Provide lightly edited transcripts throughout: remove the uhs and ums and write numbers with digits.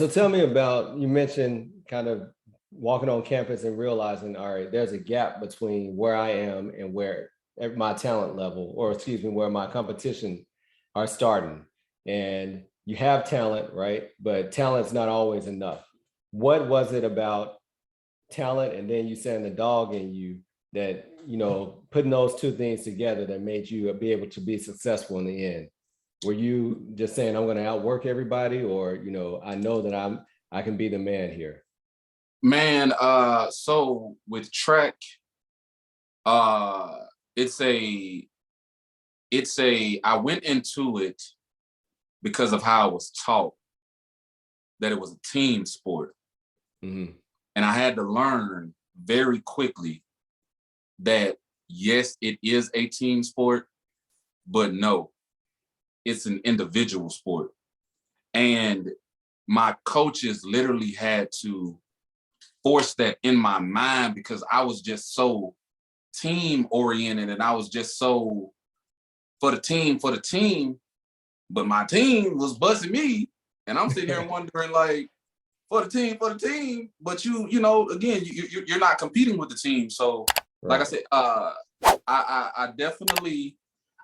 So tell me about, you mentioned kind of walking on campus and realizing, all right, there's a gap between where I am and where at my talent level, or excuse me, where my competition are starting. And you have talent, right? But talent's not always enough. What was it about talent and then you saying the dog in you that, putting those two things together that made you be able to be successful in the end? Were you just saying I'm going to outwork everybody, or I know that I can be the man here? Man, so with track, uh it's a I went into it because of how I was taught that it was a team sport. Mm-hmm. And I had to learn very quickly that yes, it is a team sport, but no, it's an individual sport. And my coaches literally had to force that in my mind because I was just so team oriented and I was just so for the team, but my team was busting me. And I'm sitting here wondering, like, for the team, but again, you're not competing with the team. So, Right. like I said, I definitely,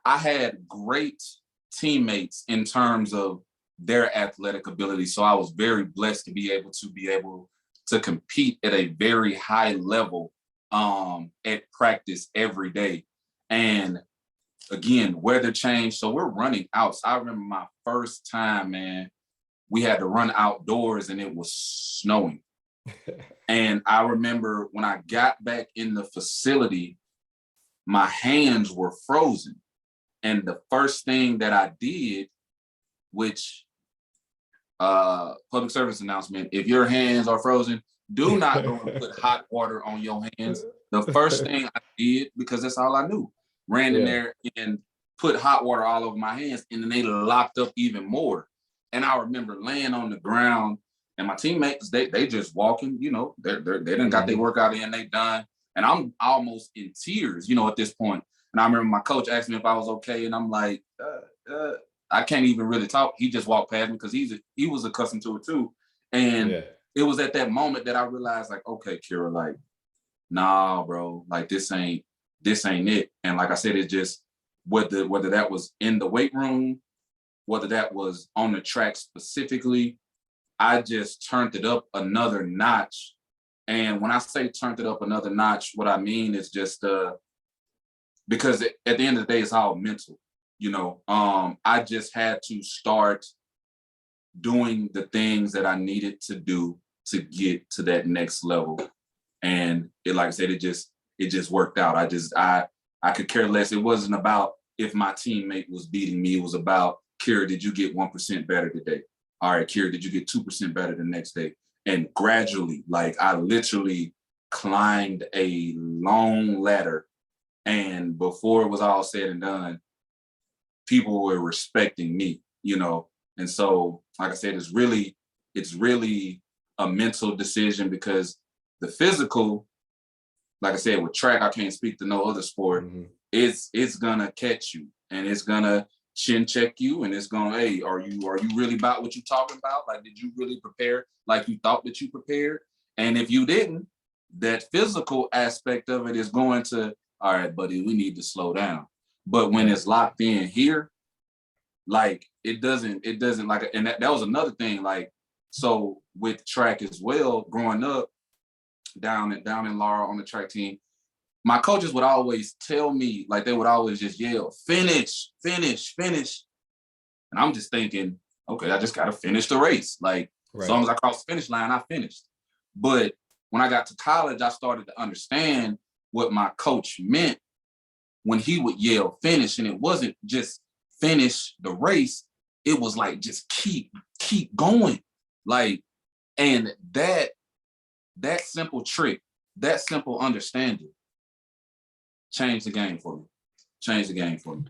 I had great teammates in terms of their athletic ability. So I was very blessed to be able to compete at a very high level at practice every day. And again, weather change. So we're running out. So I remember my first time, man, we had to run outdoors and it was snowing. And I remember when I got back in the facility, my hands were frozen. And the first thing that I did, which public service announcement, if your hands are frozen, do not go and put hot water on your hands. The first thing I did, because that's all I knew, ran in there and put hot water all over my hands, and then they locked up even more. And I remember laying on the ground, and my teammates, they just walking, they done got their workout in, they done. And I'm almost in tears, at this point. And I remember my coach asked me if I was okay, and I'm like, I can't even really talk. He just walked past me because he was accustomed to it too. And it was at that moment that I realized, like, okay, Kira, like, nah, bro, like this ain't it. And like I said, it's just whether that was in the weight room, whether that was on the track specifically, I just turned it up another notch. And when I say turned it up another notch, what I mean is just because at the end of the day, it's all mental. I just had to start doing the things that I needed to do to get to that next level. And like I said, it just worked out. I could care less. It wasn't about if my teammate was beating me. It was about, Kira, did you get 1% better today? All right, Kira, did you get 2% better the next day? And gradually, like I literally climbed a long ladder. And before it was all said and done, people were respecting me, And so, like I said, it's really a mental decision because the physical, like I said, with track, I can't speak to no other sport. Mm-hmm. It's gonna catch you and it's gonna chin check you and it's gonna, hey, are you really about what you talking about? Like, did you really prepare like you thought that you prepared? And if you didn't, that physical aspect of it is going to, all right, buddy, we need to slow down. But when it's locked in here, like it doesn't like, and that was another thing. Like, so with track as well, growing up down in Laurel on the track team, my coaches would always tell me, like they would always just yell, finish, finish, finish. And I'm just thinking, okay, I just gotta finish the race. Like as long as I cross the finish line, I finished. But when I got to college, I started to understand what my coach meant when he would yell finish. And it wasn't just finish the race. It was like, just keep going. Like, and that simple trick, that simple understanding changed the game for me.